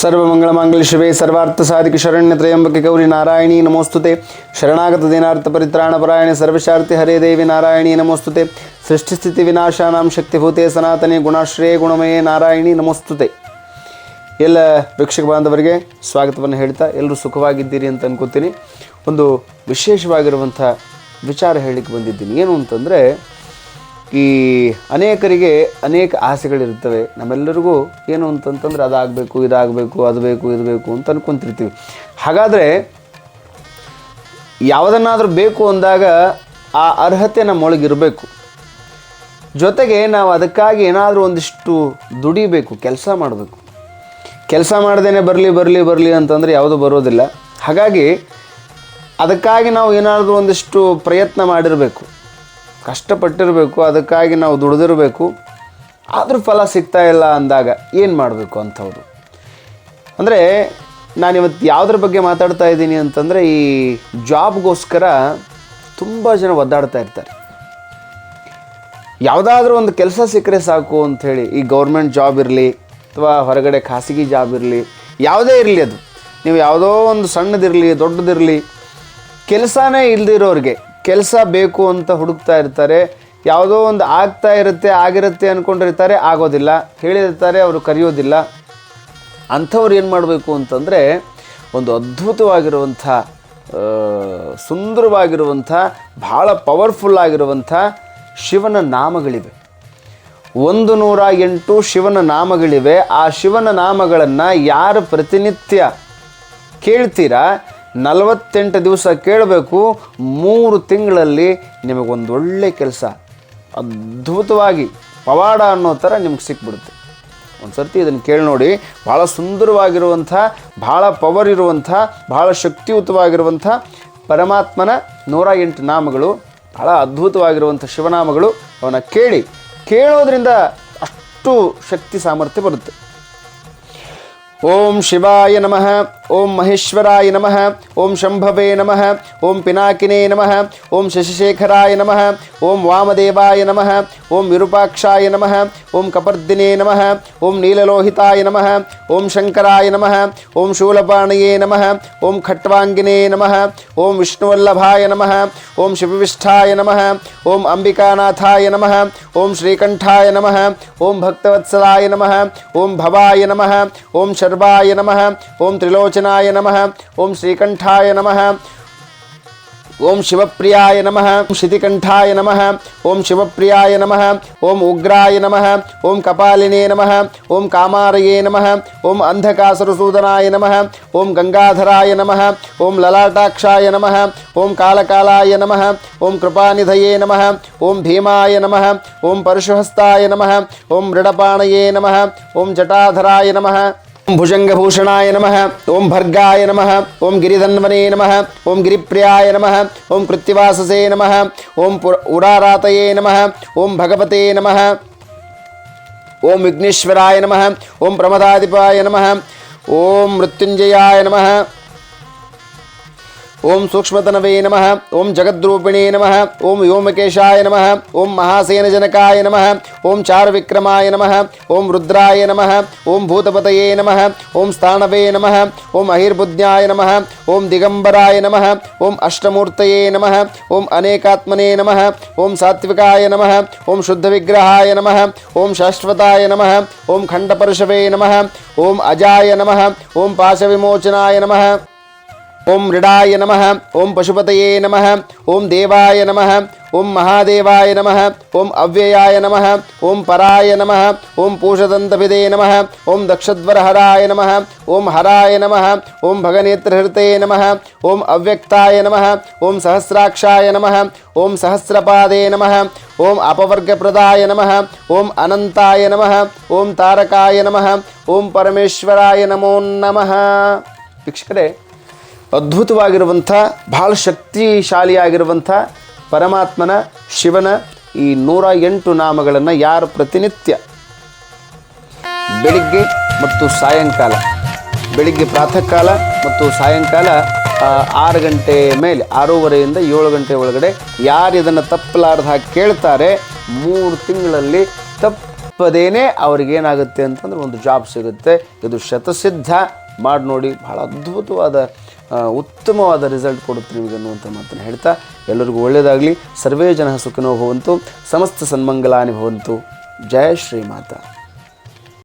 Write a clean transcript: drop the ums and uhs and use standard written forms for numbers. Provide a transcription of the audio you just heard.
ಸರ್ವಮಂಗಳಮಾಂಗಲ್ಯ ಶಿವೆ ಸರ್ವಾರ್ಥಸಾಧಿಕೆ ಶರಣ್ಯ ತ್ರಯಂಬಕೆ ಗೌರಿ ನಾರಾಯಣಿ ನಮೋಸ್ತುತೆ. ಶರಣಾಗತ ದೀನಾರ್ಥ ಪರಿತ್ರಾಣ ಪರಾಯಣೆ ಸರ್ವಶಾರ್ತಿ ಹರೇ ದೇವಿ ನಾರಾಯಣಿ ನಮೋಸ್ತುತೆ. ಸೃಷ್ಟಿಸ್ಥಿತಿ ವಿನಾಶಾನಾಂ ಶಕ್ತಿಭೂತೆ ಸನಾತನೆ ಗುಣಾಶ್ರೇ ಗುಣಮಯೇ ನಾರಾಯಣಿ ನಮೋಸ್ತುತೆ. ಎಲ್ಲ ವೀಕ್ಷಕ ಬಾಂಧವರಿಗೆ ಸ್ವಾಗತವನ್ನು ಹೇಳ್ತಾ ಎಲ್ಲರೂ ಸುಖವಾಗಿದ್ದೀರಿ ಅಂತ ಅನ್ಕೋತೀನಿ. ಒಂದು ವಿಶೇಷವಾಗಿರುವಂಥ ವಿಚಾರ ಹೇಳಲಿಕ್ಕೆ ಬಂದಿದ್ದೀನಿ. ಏನು ಅಂತಂದರೆ, ಈ ಅನೇಕರಿಗೆ ಅನೇಕ ಆಸೆಗಳಿರ್ತವೆ. ನಮ್ಮೆಲ್ಲರಿಗೂ ಏನು ಅಂತಂತಂದ್ರೆ ಅದಾಗಬೇಕು, ಇದಾಗಬೇಕು, ಅದು ಬೇಕು, ಇದು ಬೇಕು ಅಂತ ಅನ್ಕೊತಿರ್ತೀವಿ. ಹಾಗಾದರೆ ಯಾವುದನ್ನಾದರೂ ಬೇಕು ಅಂದಾಗ ಆ ಅರ್ಹತೆ ನಮ್ಮೊಳಗಿರಬೇಕು. ಜೊತೆಗೆ ನಾವು ಅದಕ್ಕಾಗಿ ಏನಾದರೂ ಒಂದಿಷ್ಟು ದುಡಿಬೇಕು, ಕೆಲಸ ಮಾಡಬೇಕು. ಕೆಲಸ ಮಾಡ್ದೇ ಬರಲಿ ಅಂತಂದರೆ ಯಾವುದೂ ಬರೋದಿಲ್ಲ. ಹಾಗಾಗಿ ಅದಕ್ಕಾಗಿ ನಾವು ಏನಾದರೂ ಒಂದಿಷ್ಟು ಪ್ರಯತ್ನ ಮಾಡಿರಬೇಕು, ಕಷ್ಟಪಟ್ಟಿರಬೇಕು, ಅದಕ್ಕಾಗಿ ನಾವು ದುಡಿದಿರಬೇಕು. ಆದರೂ ಫಲ ಸಿಗ್ತಾ ಇಲ್ಲ ಅಂದಾಗ ಏನು ಮಾಡಬೇಕು ಅಂಥವ್ರು. ಅಂದರೆ ನಾನಿವತ್ತು ಯಾವುದ್ರ ಬಗ್ಗೆ ಮಾತಾಡ್ತಾ ಇದ್ದೀನಿ ಅಂತಂದರೆ, ಈ ಜಾಬ್ಗೋಸ್ಕರ ತುಂಬ ಜನ ಒದ್ದಾಡ್ತಾ ಇರ್ತಾರೆ. ಯಾವುದಾದ್ರೂ ಒಂದು ಕೆಲಸ ಸಿಕ್ಕರೆ ಸಾಕು ಅಂಥೇಳಿ, ಈ ಗೌರ್ಮೆಂಟ್ ಜಾಬ್ ಇರಲಿ ಅಥವಾ ಹೊರಗಡೆ ಖಾಸಗಿ ಜಾಬ್ ಇರಲಿ, ಯಾವುದೇ ಇರಲಿ, ಅದು ನೀವು ಯಾವುದೋ ಒಂದು ಸಣ್ಣದಿರಲಿ ದೊಡ್ಡದಿರಲಿ, ಕೆಲಸನೇ ಇಲ್ದಿರೋರಿಗೆ ಕೆಲಸ ಬೇಕು ಅಂತ ಹುಡುಕ್ತಾ ಇರ್ತಾರೆ. ಯಾವುದೋ ಒಂದು ಆಗಿರುತ್ತೆ ಅಂದ್ಕೊಂಡಿರ್ತಾರೆ, ಆಗೋದಿಲ್ಲ. ಹೇಳಿರ್ತಾರೆ, ಅವರು ಕರೆಯೋದಿಲ್ಲ. ಅಂಥವ್ರು ಏನು ಮಾಡಬೇಕು ಅಂತಂದರೆ, ಒಂದು ಅದ್ಭುತವಾಗಿರುವಂಥ ಸುಂದರವಾಗಿರುವಂಥ ಭಾಳ ಪವರ್ಫುಲ್ ಆಗಿರುವಂಥ ಶಿವನ ನಾಮಗಳಿವೆ. 108 ಶಿವನ ನಾಮಗಳಿವೆ. ಆ ಶಿವನ ನಾಮಗಳನ್ನು ಯಾರು ಪ್ರತಿನಿತ್ಯ ಕೇಳ್ತೀರಾ, 48 ದಿವಸ ಕೇಳಬೇಕು. 3 ತಿಂಗಳಲ್ಲಿ ನಿಮಗೊಂದೊಳ್ಳೆ ಕೆಲಸ ಅದ್ಭುತವಾಗಿ ಪವಾಡ ಅನ್ನೋ ಥರ ನಿಮ್ಗೆ ಸಿಕ್ಬಿಡುತ್ತೆ. ಒಂದು ಸರ್ತಿ ಇದನ್ನು ಕೇಳಿ ನೋಡಿ. ಭಾಳ ಸುಂದರವಾಗಿರುವಂಥ, ಭಾಳ ಪವರ್ ಇರುವಂಥ, ಭಾಳ ಶಕ್ತಿಯುತವಾಗಿರುವಂಥ ಪರಮಾತ್ಮನ 108 ನಾಮಗಳು, ಭಾಳ ಅದ್ಭುತವಾಗಿರುವಂಥ ಶಿವನಾಮಗಳು. ಅವನ್ನ ಕೇಳೋದ್ರಿಂದ ಅಷ್ಟು ಶಕ್ತಿ ಸಾಮರ್ಥ್ಯ ಬರುತ್ತೆ. ಓಂ ಶಿವಾಯ ನಮಃ, ಓಂ ಮಹೇಶ್ವರಾಯ ನಮಃ, ಓಂ ಶಂಭವೇ ನಮಃ, ಓಂ ಪಿನಾಕಿನೇ ನಮಃ, ಓಂ ಶಶಿಶೇಖರಾಯ ನಮಃ, ಓಂ ವಾಮದೇವಾಯ ನಮಃ, ಓಂ ವಿರೂಪಾಕ್ಷಾಯ ನಮಃ, ಓಂ ಕಪರ್ದಿನೇ ನಮಃ, ಓಂ ನೀಲಲೋಹಿತಾಯ ನಮಃ, ಓಂ ಶಂಕರಾಯ ನಮಃ, ಓಂ ಶೂಲಪಾಣಯೇ ನಮಃ, ಓಂ ಖಟ್ವಾಂಗಿನೇ ನಮಃ, ಓಂ ವಿಷ್ಣುವಲ್ಲಭಾಯ ನಮಃ, ಓಂ ಶಿವವಿಷ್ಠಾಯ ನಮಃ, ಓಂ ಅಂಬಿಕಾನಾಥಾಯ ನಮಃ, ಓಂ ಶ್ರೀಕಂಠಾಯ ನಮಃ, ಓಂ ಭಕ್ತವತ್ಸಲಾಯ ನಮಃ, ಓಂ ಭವಾಯ ನಮಃ, ಓಂ ಶರ್ವಾಯ ನಮಃ, ಓಂ ತ್ರಿಲೋಚನಾಯ ನಮಃ, ಓಂ ಶ್ರೀಕಂಠಾಯ ನಮಃ, ಓಂ ಶಿವಪ್ರಿಯಾಯ ನಮಃ, ಓಂ ಶಿತಿಕಂಠಾಯ ನಮಃ, ಓಂ ಶಿವಪ್ರಿಯಾಯ ನಮಃ, ಓಂ ಉಗ್ರಾಯ ನಮಃ, ಓಂ ಕಪಾಲಿನೇ ನಮಃ, ಓಂ ಕಾಮಾರಯೇ ನಮಃ, ಓಂ ಅಂಧಕಾಸುರಸೂದನಾಯ ನಮಃ, ಓಂ ಗಂಗಾಧರಾಯ ನಮಃ, ಓಂ ಲಲಾಟಾಕ್ಷಾಯ ನಮಃ, ಓಂ ಕಾಲಕಾಲಾಯ ನಮಃ, ಓಂ ಕೃಪಾನಿಧಯೇ ನಮಃ, ಓಂ ಭೀಮಾಯ ನಮಃ, ಓಂ ಪರಶುಹಸ್ತಾಯ ನಮಃ, ಓಂ ಮೃಡಪಾಣಯೇ ನಮಃ, ಓಂ ಜಟಾಧರಾಯ ನಮಃ, ಓಂ ಭುಜಂಗಭೂಷಣಾಯ ನಮಃ, ಓಂ ಭರ್ಗಾಯ ನಮಃ, ಓಂ ಗಿರಿಧನ್ವನೇ ನಮಃ, ಓಂ ಗಿರಿಪ್ರಿಯಾಯ ನಮಃ, ಓಂ ಕೃತ್ತಿವಾಸಸೇ ನಮಃ, ಓಂ ಉಡಾರಾತಯೇ ನಮಃ, ಓಂ ಭಗವತೆ ನಮಃ, ಓಂ ವಿಘ್ನೇಶ್ವರಾಯ ನಮಃ, ಓಂ ಪ್ರಮದಾಧಿಪಾಯ ನಮಃ, ಓಂ ಮೃತ್ಯುಂಜಯಾಯ ನಮಃ, ಓಂ ಸೂಕ್ಷ್ಮತನವೇ ನಮಃ, ಓಂ ಜಗದ್ರೂಪಿಣೇ ನಮಃ, ಓಂ ವ್ಯೋಮಕೇಶಾಯ ನಮಃ, ಓಂ ಮಹಾಸೇನಜನಕಾಯ ನಮಃ, ಓಂ ಚಾರುವಿಕ್ರಮಾಯ ನಮಃ, ಓಂ ರುದ್ರಾಯ ನಮಃ, ಓಂ ಭೂತಪತಯೇ ನಮಃ, ಓಂ ಸ್ಥಾಣವೇ ನಮಃ, ಓಂ ಅಹಿರ್ಬುದ್ಧ್ಯಾಯ ನಮಃ, ಓಂ ದಿಗಂಬರಾಯ ನಮಃ, ಓಂ ಅಷ್ಟಮೂರ್ತಯೇ ನಮಃ, ಓಂ ಅನೇಕಾತ್ಮನೇ ನಮಃ, ಓಂ ಸಾತ್ವಿಕಾಯ ನಮಃ, ಓಂ ಶುದ್ಧವಿಗ್ರಹಾಯ ನಮಃ, ಓಂ ಶಾಶ್ವತಾಯ ನಮಃ, ಓಂ ಖಂಡಪರುಷವೇ ನಮಃ, ಓಂ ಅಜಾಯ ನಮಃ, ಓಂ ಪಾಶವಿಮೋಚನಾಯ ನಮಃ, ಓಂ ಮೃಡಾಯ ನಮಃ, ಓಂ ಪಶುಪತಯೇ ನಮಃ, ಓಂ ದೇವಾಯ ನಮಃ, ಓಂ ಮಹಾದೇವಾಯ ನಮಃ, ಓಂ ಅವ್ಯಯಾಯ ನಮಃ, ಓಂ ಪರಾಯ ನಮಃ, ಓಂ ಪೂಷದಂತಭಿದೇ ನಮಃ, ಓಂ ದಕ್ಷದ್ವರಹರಾಯ ನಮಃ, ಓಂ ಹರಾಯ ನಮಃ, ಓಂ ಭಗನೇತ್ರಹೃತೇ ನಮಃ, ಓಂ ಅವ್ಯಕ್ತಾಯ ನಮಃ, ಓಂ ಸಹಸ್ರಾಕ್ಷಾಯ ನಮಃ, ಓಂ ಸಹಸ್ರಪಾದೇ ನಮಃ, ಓಂ ಅಪವರ್ಗಪ್ರದಾಯ ನಮಃ, ಓಂ ಅನಂತಾಯ ನಮಃ, ಓಂ ತಾರಕಾಯ ನಮಃ, ಓಂ ಪರಮೇಶ್ವರಾಯ ನಮೋ ನಮಃ. ವೀಕ್ಷಕರೇ, ಅದ್ಭುತವಾಗಿರುವಂಥ ಭಾಳ ಶಕ್ತಿಶಾಲಿಯಾಗಿರುವಂಥ ಪರಮಾತ್ಮನ ಶಿವನ ಈ 108 ನಾಮಗಳನ್ನು ಯಾರು ಪ್ರತಿನಿತ್ಯ ಬೆಳಿಗ್ಗೆ ಮತ್ತು ಸಾಯಂಕಾಲ, ಬೆಳಿಗ್ಗೆ ಪ್ರಾತಃ ಕಾಲ ಮತ್ತು ಸಾಯಂಕಾಲ 6 ಗಂಟೆ ಮೇಲೆ 6:30ಯಿಂದ 7 ಗಂಟೆ ಒಳಗಡೆ ಯಾರು ಇದನ್ನು ತಪ್ಪಲಾರ್ದ ಹಾಗೆ ಕೇಳ್ತಾರೆ, 3 ತಿಂಗಳಲ್ಲಿ ತಪ್ಪದೇನೆ ಅವ್ರಿಗೇನಾಗುತ್ತೆ ಅಂತಂದ್ರೆ ಒಂದು ಜಾಬ್ ಸಿಗುತ್ತೆ. ಇದು ಶತಸಿದ್ಧ. ಮಾಡಿ ನೋಡಿ, ಭಾಳ ಅದ್ಭುತವಾದ ಉತ್ತಮವಾದ ರಿಸಲ್ಟ್ ಕೊಡುತ್ತೆ ನಿಮಗೆ ಅನ್ನುವಂಥ ಮಾತನ್ನು ಹೇಳ್ತಾ ಎಲ್ಲರಿಗೂ ಒಳ್ಳೆಯದಾಗಲಿ. ಸರ್ವೇ ಜನ ಸುಖಿನೋ ಭವಂತು, ಸಮಸ್ತ ಸನ್ಮಂಗಲಾನಿ ಭವಂತು. ಜಯ ಶ್ರೀಮಾತಾ.